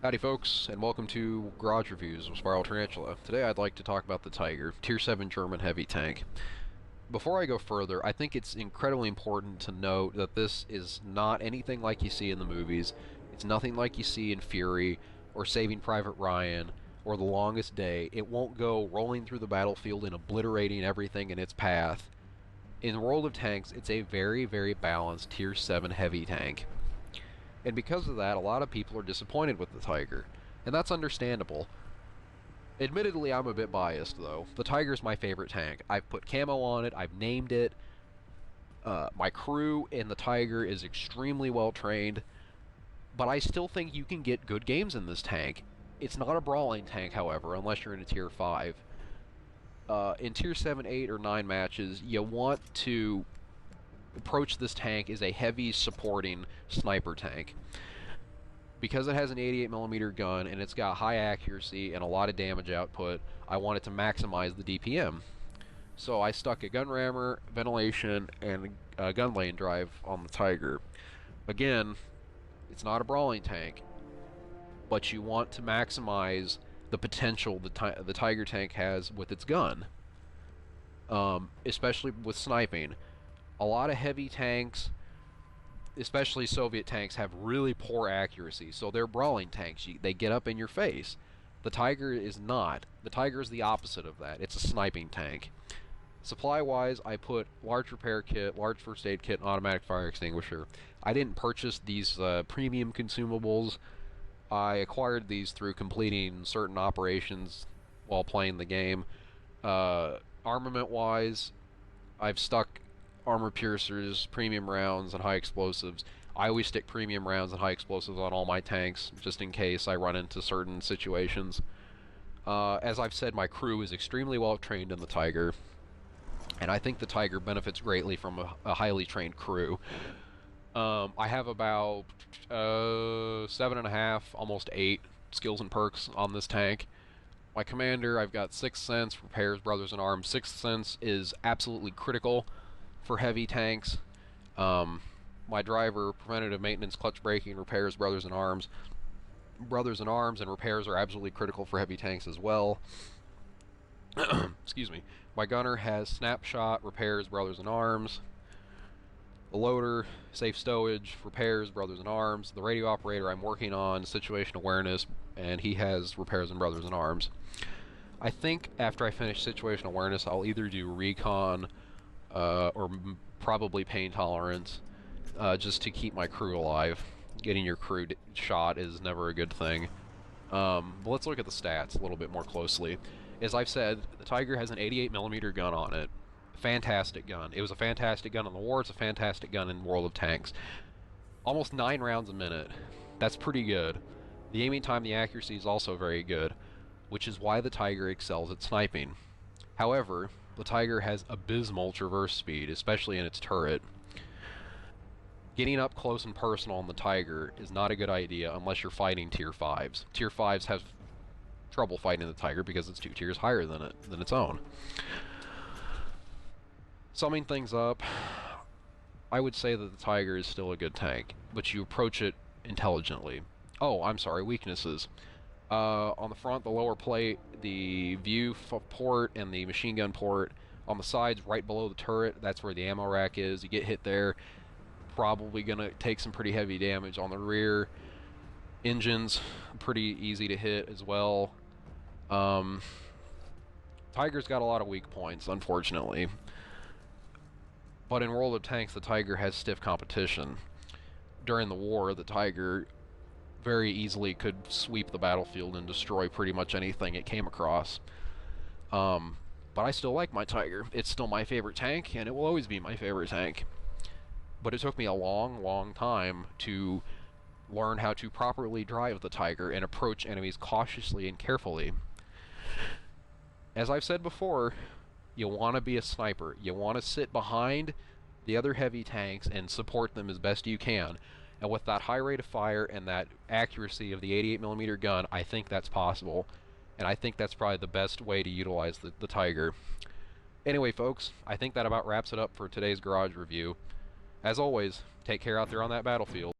Howdy folks, and welcome to Garage Reviews with Spiral Tarantula. Today I'd like to talk about the Tiger, Tier 7 German heavy tank. Before I go further, I think it's incredibly important to note that this is not anything like you see in the movies. It's nothing like you see in Fury, or Saving Private Ryan, or The Longest Day. It won't go rolling through the battlefield and obliterating everything in its path. In the world of tanks, it's a very, very balanced Tier 7 heavy tank. And because of that, a lot of people are disappointed with the Tiger. And that's understandable. Admittedly, I'm a bit biased, though. The Tiger's my favorite tank. I've put camo on it, I've named it. My crew in the Tiger is extremely well trained. But I still think you can get good games in this tank. It's not a brawling tank, however, unless you're in a Tier 5. In Tier 7, 8, or 9 matches, you want to approach this tank as a heavy supporting sniper tank. Because it has an 88mm gun and it's got high accuracy and a lot of damage output, I wanted to maximize the DPM. So I stuck a gun rammer, ventilation, and a gun lane drive on the Tiger. Again, it's not a brawling tank, but you want to maximize the potential the Tiger tank has with its gun, especially with sniping. A lot of heavy tanks, especially Soviet tanks, have really poor accuracy, so they're brawling tanks. They get up in your face. The Tiger is not. The Tiger is the opposite of that. It's a sniping tank. Supply-wise, I put large repair kit, large first aid kit, and automatic fire extinguisher. I didn't purchase these premium consumables. I acquired these through completing certain operations while playing the game. Armament-wise, I've stuck armor piercers, premium rounds, and high explosives. I always stick premium rounds and high explosives on all my tanks, just in case I run into certain situations. As I've said, my crew is extremely well trained in the Tiger, and I think the Tiger benefits greatly from a highly trained crew. I have about 7.5, almost 8 skills and perks on this tank. My commander, I've got Sixth Sense, Repairs, Brothers in Arms. Sixth Sense is absolutely critical for heavy tanks. My driver, preventative maintenance, clutch braking, repairs, brothers in arms. Brothers in arms and repairs are absolutely critical for heavy tanks as well. Excuse me. My gunner has snapshot, repairs, brothers in arms. The loader, safe stowage, repairs, brothers in arms. The radio operator, I'm working on situation awareness, and he has repairs and brothers in arms. I think after I finish situation awareness, I'll either do recon or probably pain tolerance, just to keep my crew alive. Getting your crew shot is never a good thing. But let's look at the stats a little bit more closely. As I've said, the Tiger has an 88mm gun on it. Fantastic gun. It was a fantastic gun in the war, it's a fantastic gun in World of Tanks. Almost 9 rounds a minute. That's pretty good. The aiming time, the accuracy is also very good, which is why the Tiger excels at sniping. However, the Tiger has abysmal traverse speed, especially in its turret. Getting up close and personal on the Tiger is not a good idea unless you're fighting Tier 5s. Tier 5s have trouble fighting the Tiger because it's 2 tiers higher than its own. Summing things up, I would say that the Tiger is still a good tank, but you approach it intelligently. Oh, I'm sorry, weaknesses. On the front, the lower plate, the view port and the machine gun port. On the sides, right below the turret, that's where the ammo rack is. You get hit there, probably gonna take some pretty heavy damage. On the rear, engines, pretty easy to hit as well. Tiger's got a lot of weak points, unfortunately. But in World of Tanks, the Tiger has stiff competition. During the war, the Tiger very easily could sweep the battlefield and destroy pretty much anything it came across. But I still like my Tiger. It's still my favorite tank, and it will always be my favorite tank. But it took me a long, long time to learn how to properly drive the Tiger and approach enemies cautiously and carefully. As I've said before, you want to be a sniper. You want to sit behind the other heavy tanks and support them as best you can. And with that high rate of fire and that accuracy of the 88mm gun, I think that's possible. And I think that's probably the best way to utilize the Tiger. Anyway, folks, I think that about wraps it up for today's garage review. As always, take care out there on that battlefield.